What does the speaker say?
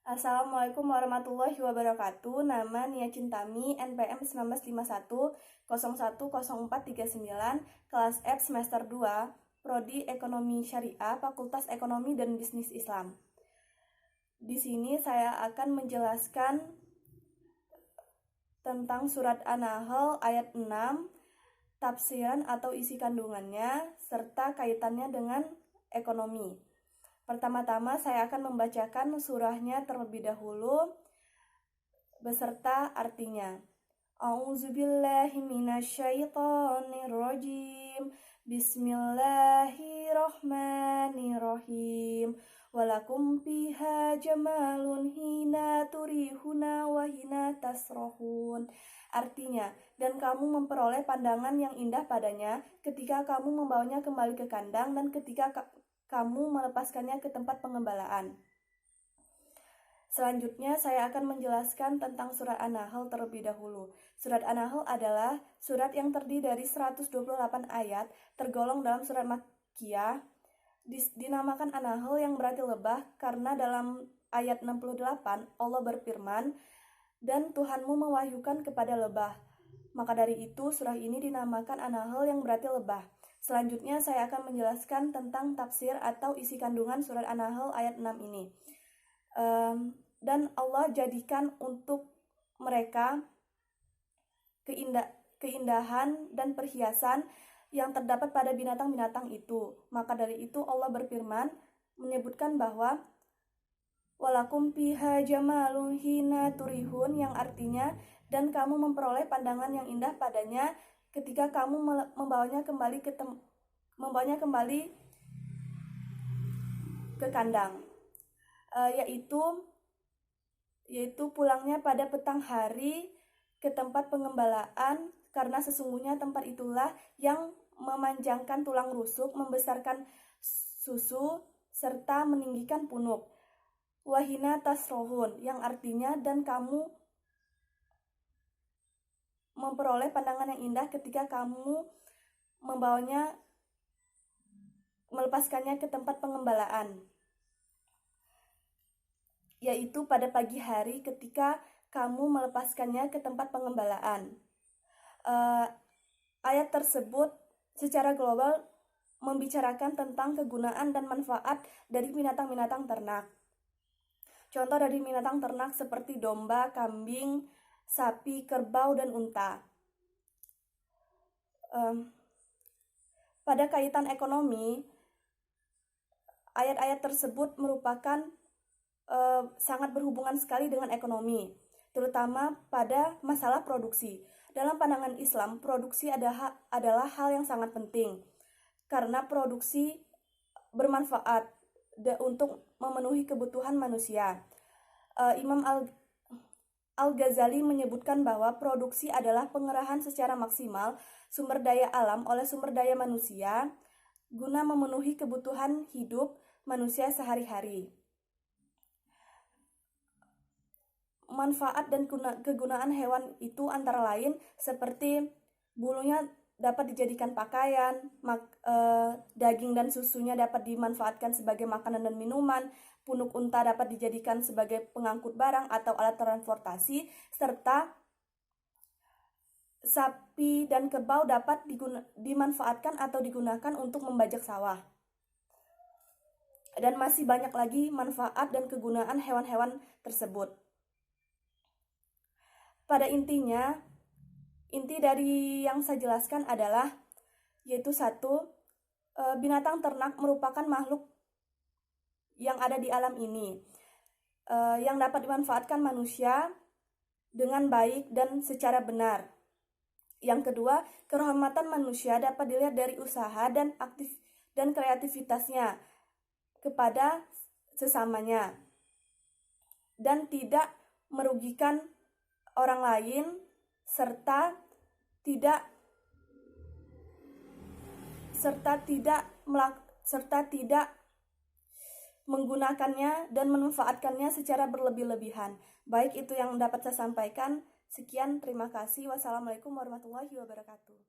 Assalamualaikum warahmatullahi wabarakatuh. Nama Nia Cintami, NPM 1951010439, kelas F semester 2, Prodi Ekonomi Syariah, Fakultas Ekonomi dan Bisnis Islam. Di sini saya akan menjelaskan tentang surat An-Nahl ayat 6, tafsiran atau isi kandungannya, serta kaitannya dengan ekonomi. Pertama-tama saya akan membacakan surahnya terlebih dahulu beserta artinya. A'udzubillahi minasyaitonirrajim. Bismillahirrahmanirrahim. Walakum fiha jamalun hina turihuna wa hina tasrohun. Artinya, dan kamu memperoleh pandangan yang indah padanya ketika kamu membawanya kembali ke kandang dan ketika kamu melepaskannya ke tempat pengembalaan. Selanjutnya saya akan menjelaskan tentang surat An-Nahl terlebih dahulu. Surat An-Nahl adalah surat yang terdiri dari 128 ayat, tergolong dalam surat Makkiyah. Dinamakan An-Nahl yang berarti lebah karena dalam ayat 68 Allah berfirman, "Dan Tuhanmu mewahyukan kepada lebah." Maka dari itu surah ini dinamakan An-Nahl yang berarti lebah. Selanjutnya saya akan menjelaskan tentang tafsir atau isi kandungan surat An-Nahl ayat 6 ini. Dan Allah jadikan untuk mereka keindahan dan perhiasan yang terdapat pada binatang-binatang itu. Maka dari itu Allah berfirman menyebutkan bahwa walakum fiha jamalun hina turihun, yang artinya dan kamu memperoleh pandangan yang indah padanya ketika kamu membawanya kembali ke kandang, yaitu pulangnya pada petang hari ke tempat pengembalaan, karena sesungguhnya tempat itulah yang memanjangkan tulang rusuk, membesarkan susu, serta meninggikan punuk. Wahina tasrohun, yang artinya dan kamu memperoleh pandangan yang indah ketika kamu melepaskannya ke tempat pengembalaan, yaitu pada pagi hari ketika kamu melepaskannya ke tempat pengembalaan. Ayat tersebut secara global membicarakan tentang kegunaan dan manfaat dari binatang-binatang ternak. Contoh dari binatang ternak seperti domba, kambing, sapi, kerbau, dan unta. Pada kaitan ekonomi, ayat-ayat tersebut merupakan sangat berhubungan sekali dengan ekonomi, terutama pada masalah produksi. Dalam pandangan Islam, produksi adalah hal yang sangat penting karena produksi bermanfaat untuk memenuhi kebutuhan manusia. Imam Al-Ghazali menyebutkan bahwa produksi adalah pengerahan secara maksimal sumber daya alam oleh sumber daya manusia guna memenuhi kebutuhan hidup manusia sehari-hari. Manfaat dan kegunaan hewan itu antara lain seperti bulunya dapat dijadikan pakaian, daging dan susunya dapat dimanfaatkan sebagai makanan dan minuman, punuk unta dapat dijadikan sebagai pengangkut barang atau alat transportasi, serta sapi dan kerbau dapat dimanfaatkan atau digunakan untuk membajak sawah. Dan masih banyak lagi manfaat dan kegunaan hewan-hewan tersebut. Pada intinya, inti dari yang saya jelaskan adalah yaitu satu, binatang ternak merupakan makhluk yang ada di alam ini yang dapat dimanfaatkan manusia dengan baik dan secara benar. Yang kedua, kehormatan manusia dapat dilihat dari usaha dan kreativitasnya kepada sesamanya dan tidak merugikan orang lain serta tidak menggunakannya dan memanfaatkannya secara berlebih-lebihan. Baik, itu yang dapat saya sampaikan. Sekian, terima kasih. Wassalamualaikum warahmatullahi wabarakatuh.